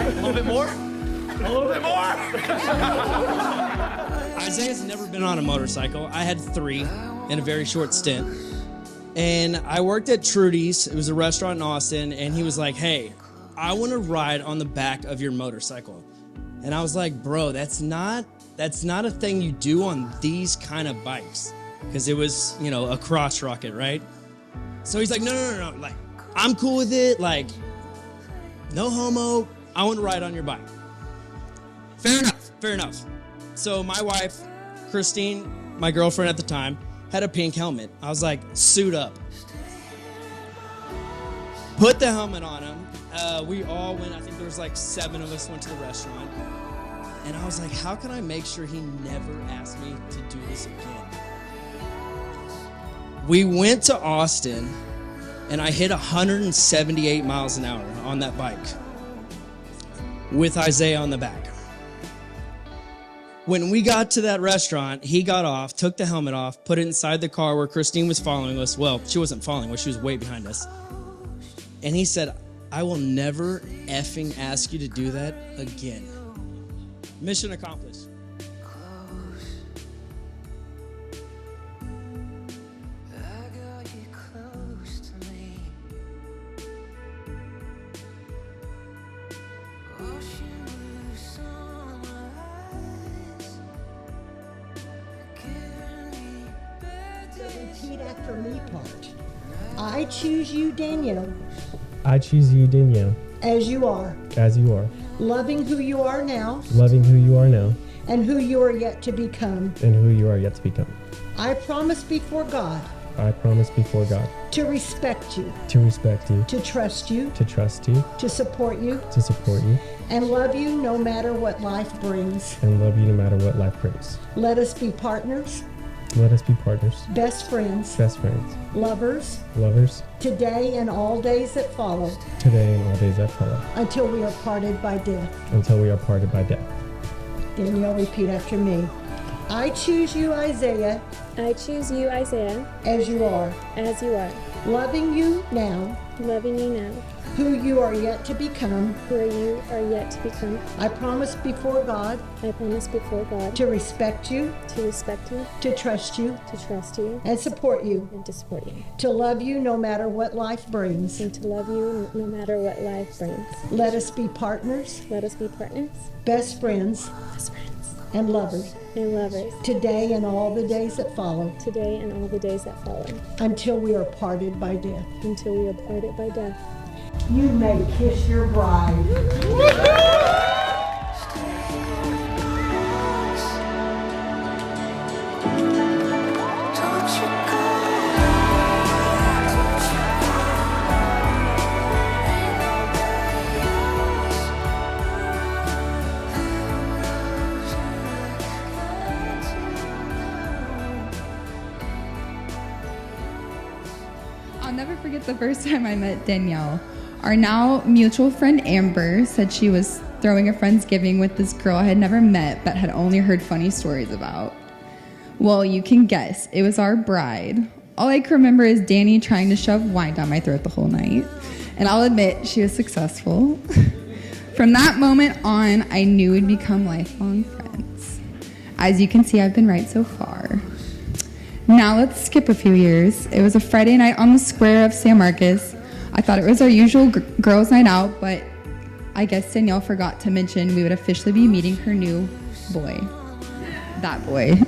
right, a little bit more. A little bit more. Isaiah's never been on a motorcycle. I had 3 in a very short stint. And I worked at Trudy's. It was a restaurant in Austin. And he was like, hey, I want to ride on the back of your motorcycle. And I was like, bro, that's not a thing you do on these kind of bikes. Because it was, a cross rocket, right? So he's like, no. Like, I'm cool with it. Like, no homo. I want to ride on your bike. Fair enough. So my wife, Christine, my girlfriend at the time, had a pink helmet. I was like, suit up. Put the helmet on him. We all went, I think there was like 7 of us went to the restaurant. And I was like, how can I make sure he never asks me to do this again? We went to Austin, and I hit 178 miles an hour on that bike with Isaiah on the back. When we got to that restaurant, he got off, took the helmet off, put it inside the car where Christine was following us. Well, she wasn't following us. She was way behind us. And he said, I will never effing ask you to do that again. Mission accomplished. Repeat after me part. I choose you, Danielle, I choose you, Danielle, as you are, loving who you are now, and who you are yet to become. I promise before God to respect you, to trust you, to support you, and love you no matter what life brings. Let us be partners, best friends, lovers, today and all days that follow, until we are parted by death. Danielle, repeat after me. I choose you, Isaiah, I choose you, Isaiah, as you are, loving you now, who you are yet to become. I promise before God to respect you, to trust you, and support you, to love you no matter what life brings. Let us be partners, best friends, and lovers, today and all the days that follow, until we are parted by death. You may kiss your bride. I'll never forget the first time I met Danielle. Our now mutual friend Amber said she was throwing a Friendsgiving with this girl I had never met but had only heard funny stories about. Well, you can guess. It was our bride. All I can remember is Danny trying to shove wine down my throat the whole night. And I'll admit, she was successful. From that moment on, I knew we'd become lifelong friends. As you can see, I've been right so far. Now let's skip a few years. It was a Friday night on the square of San Marcos. I thought it was our usual girls' night out, but I guess Danielle forgot to mention we would officially be meeting her new boy. That boy.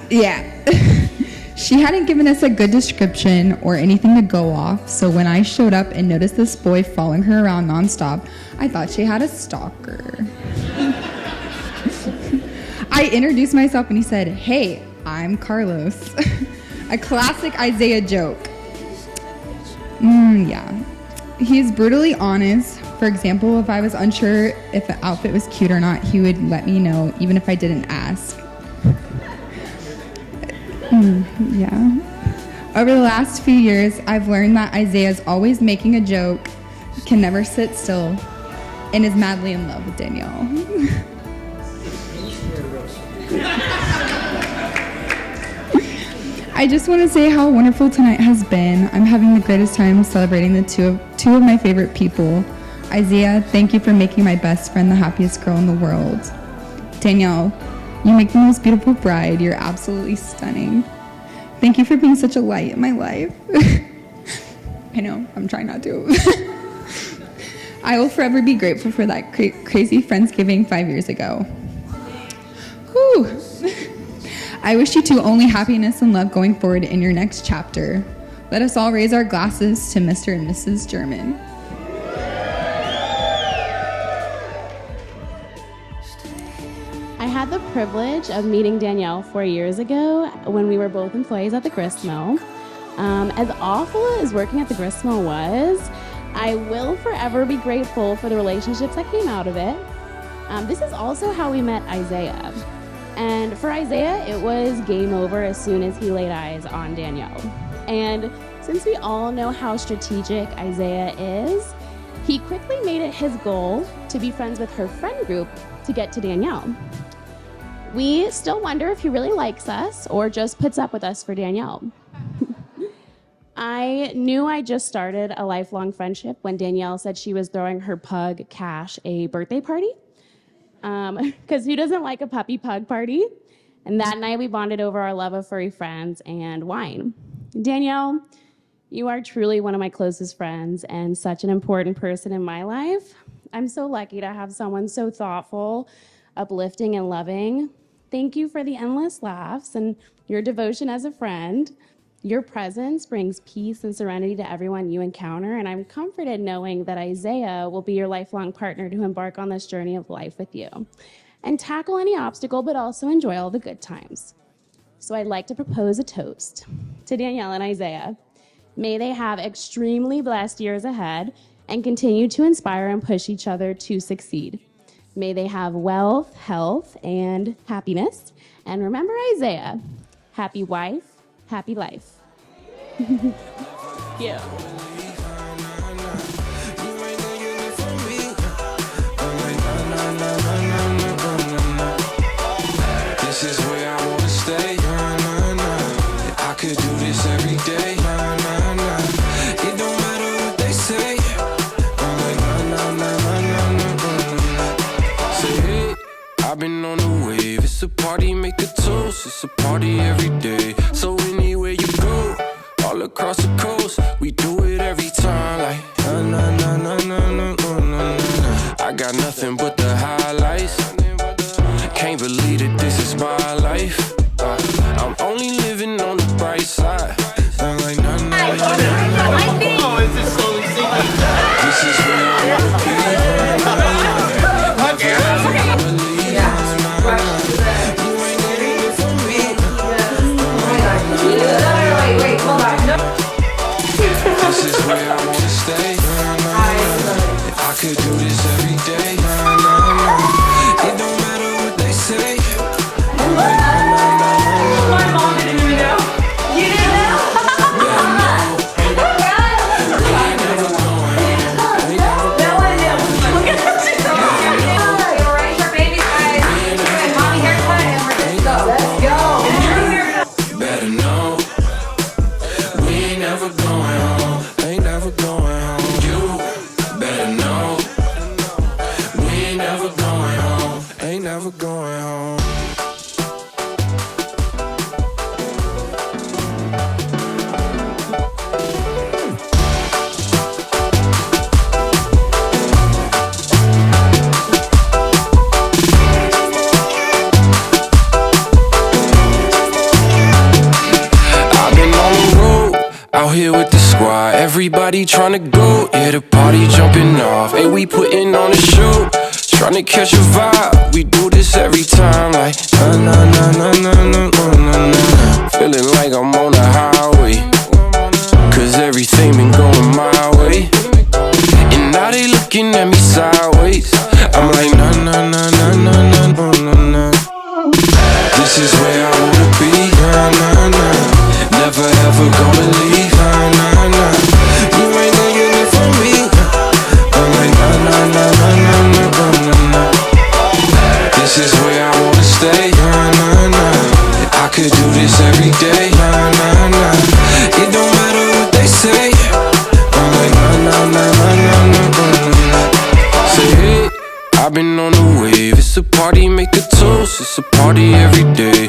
Yeah. She hadn't given us a good description or anything to go off, so when I showed up and noticed this boy following her around nonstop, I thought she had a stalker. I introduced myself and he said, "Hey, I'm Carlos." A classic Isaiah joke. Yeah. He's brutally honest. For example, if I was unsure if the outfit was cute or not, he would let me know, even if I didn't ask. Yeah. Over the last few years, I've learned that Isaiah's always making a joke, can never sit still, and is madly in love with Danielle. I just want to say how wonderful tonight has been. I'm having the greatest time celebrating the two of my favorite people. Isaiah, thank you for making my best friend the happiest girl in the world. Danielle, you make the most beautiful bride. You're absolutely stunning. Thank you for being such a light in my life. I know, I'm trying not to. I will forever be grateful for that crazy Friendsgiving 5 years ago. Whew. I wish you two only happiness and love going forward in your next chapter. Let us all raise our glasses to Mr. and Mrs. German. I had the privilege of meeting Danielle 4 years ago when we were both employees at the grist mill. As awful as working at the grist mill was, I will forever be grateful for the relationships that came out of it. This is also how we met Isaiah. And for Isaiah, it was game over as soon as he laid eyes on Danielle. And since we all know how strategic Isaiah is, he quickly made it his goal to be friends with her friend group to get to Danielle. We still wonder if he really likes us or just puts up with us for Danielle. I knew I just started a lifelong friendship when Danielle said she was throwing her pug, Cash, a birthday party. Because who doesn't like a puppy pug party? And that night we bonded over our love of furry friends and wine. Danielle, you are truly one of my closest friends and such an important person in my life. I'm so lucky to have someone so thoughtful, uplifting, and loving. Thank you for the endless laughs and your devotion as a friend. Your presence brings peace and serenity to everyone you encounter, and I'm comforted knowing that Isaiah will be your lifelong partner to embark on this journey of life with you and tackle any obstacle, but also enjoy all the good times. So I'd like to propose a toast to Danielle and Isaiah. May they have extremely blessed years ahead and continue to inspire and push each other to succeed. May they have wealth, health, and happiness. And remember Isaiah, happy wife, happy life. Yeah. This is where I wanna stay. I could do this every day. It don't matter what they say. Say, hey, I've been on the wave. It's a party, make a toast. It's a party every day. So anywhere you go, all across the coast, we do it every time. Like I got nothing but the highlights. Can't believe that this is my life. I'm only living on the bright side. I'm like, Oh, is this slowly sinking? this is where I wanna be. This is where I wanna stay. I could do this every day. It don't matter what they say. My mom didn't even know. You didn't know? Look at this. You're ready for baby guys. Good mommy haircut and we're good to go. Let's go. Better know we ain't never going home. Ain't never going home. You better know we ain't never going home. Ain't never going home. I've been on the road, out here with the squad. Everybody tryna go, yeah, the party jumping off. Hey, we putting on a show, tryna catch a vibe. We do this every time, like feeling like I'm on the highway, cause everything been going my way. And now they looking at me sideways. I'm like, this is where I wanna be, never ever gonna leave, You ain't gonna get it from me. I'm like, this is where I wanna stay, I could do this every day, It don't matter what they say. I'm like, party every day.